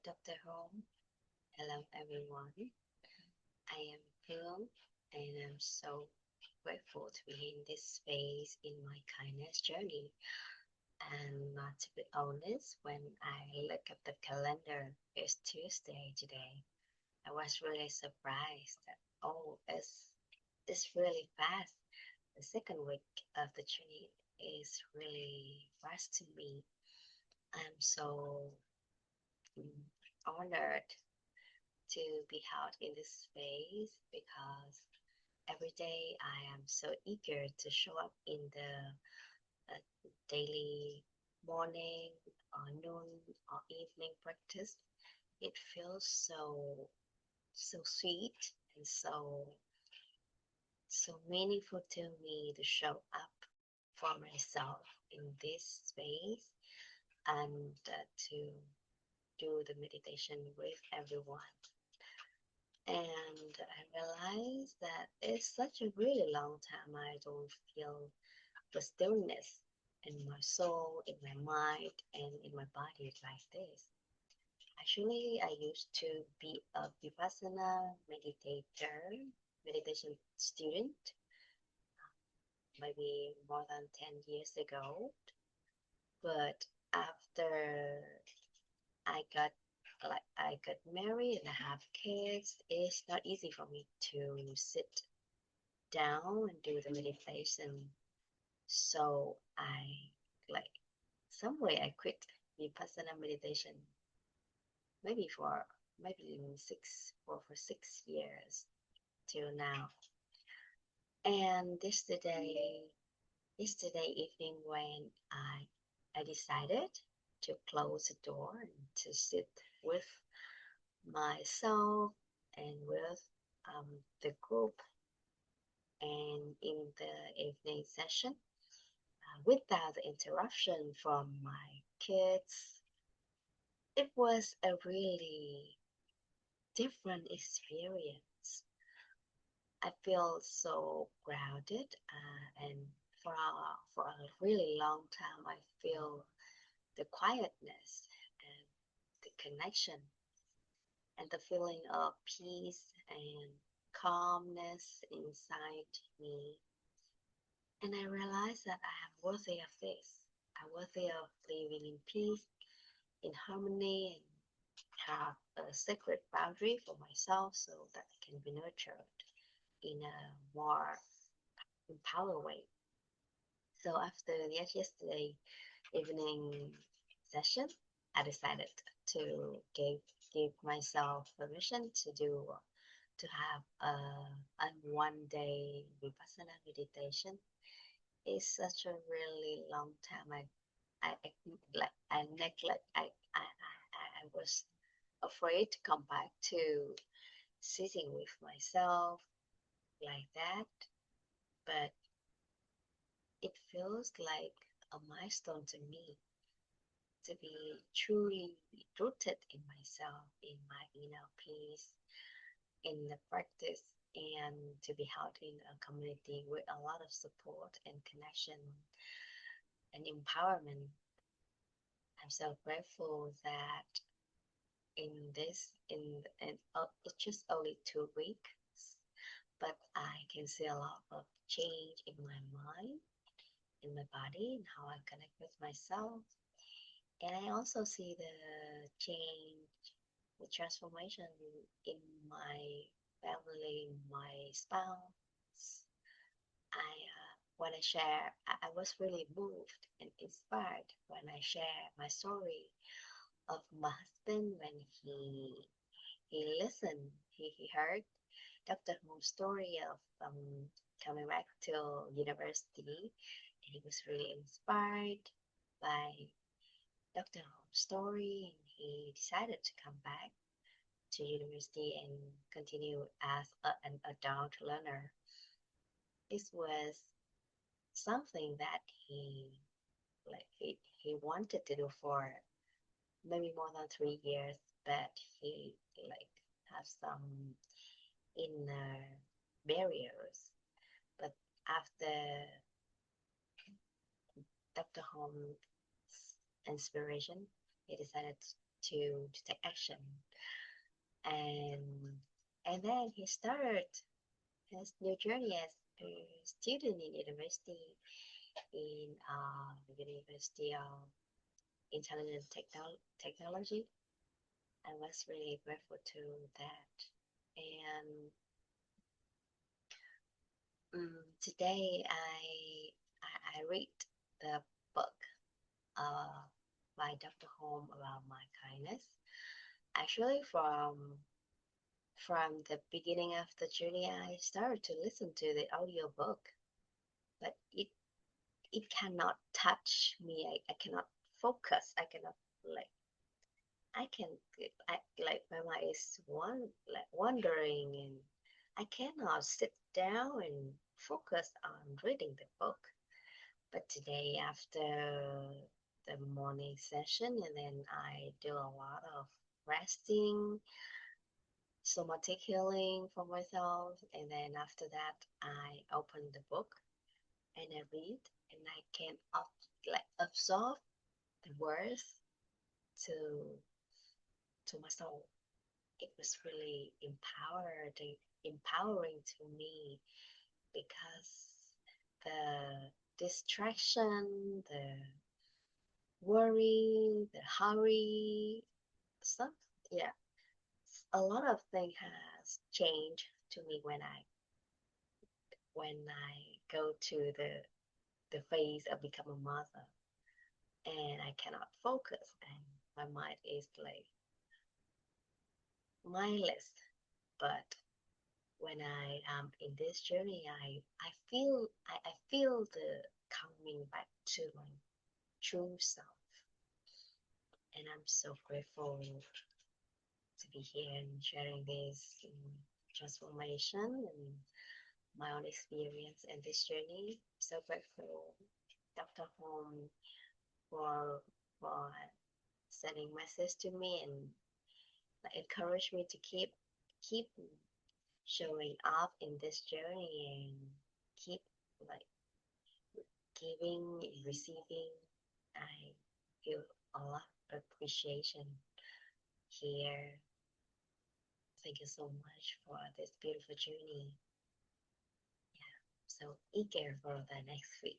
Dr. Home. Hello, everyone. I am Phương, and I'm so grateful to be in this space in my kindness journey. And to be honest, when I look at the calendar, it's Tuesday today. I was really surprised that it's really fast. The second week of the journey is really fast to me. I'm so honored to be held in this space because every day I am so eager to show up in the daily morning or noon or evening practice. It feels so sweet and so meaningful to me to show up for myself in this space and to do the meditation with everyone. And I realized that it's such a really long time I don't feel the stillness in my soul, in my mind, and in my body like this. Actually, I used to be a Vipassana meditation student, maybe more than 10 years ago. But after I got married and I have kids, it's not easy for me to sit down and do the meditation. So I like some way I quit Vipassana meditation maybe for maybe for 6 years till now. And yesterday evening when I decided to close the door and to sit with myself and with the group and in the evening session without the interruption from my kids. It was a really different experience. I feel so grounded, and for a really long time, I feel the quietness and the connection and the feeling of peace and calmness inside me. And I realized that I am worthy of this. I'm worthy of living in peace, in harmony, and have a sacred boundary for myself so that I can be nurtured in a more empowered way. So after yesterday evening session, I decided to give myself permission to have a 1 day vipassana meditation. It's such a really long time. I neglect. I was afraid to come back to sitting with myself like that, but it feels like a milestone to me to be truly rooted in myself, in my inner peace, in the practice, and to be held in a community with a lot of support and connection and empowerment. I'm so grateful that it's just only 2 weeks, but I can see a lot of change in my mind, in my body, and how I connect with myself. And I also see the change, the transformation in my family, my spouse. When I share, I was really moved and inspired when I share my story of my husband when he listened, he heard Dr. Mo's story of coming back to university, and he was really inspired by Dr. Mo's story, and he decided to come back to university and continue as an adult learner. This was something that he wanted to do for maybe more than 3 years, but he like have some inner barriers. But after Dr. Holmes' inspiration, he decided to take action. And and then he started his new journey as a student in university in University of Intelligent Technology. I was really grateful to that. And today I read the book uh, by Dr. Holm about mindfulness. Actually, from the beginning of the journey, I started to listen to the audiobook, but it cannot touch me. I cannot focus. I cannot like I can like my mind is wandering, and I cannot sit down and focus on reading the book. But today, after the morning session, and then I do a lot of resting, somatic healing for myself, and then after that, I open the book and I read, and I can absorb the words to my soul. It was really empowering to me because the distraction, the worry, the hurry, stuff, yeah, a lot of things has changed to me when I go to the phase of become a mother, and I cannot focus, and my mind is like mindless. But when I am in this journey, I feel the coming back to my true self, and I'm so grateful to be here and sharing this transformation and my own experience and this journey. So grateful, Dr. Home, for for sending message to me and encourage me to keep showing up in this journey and keep like giving, receiving. I feel a lot of appreciation here. Thank you so much for this beautiful journey. Yeah, so eager for the next week.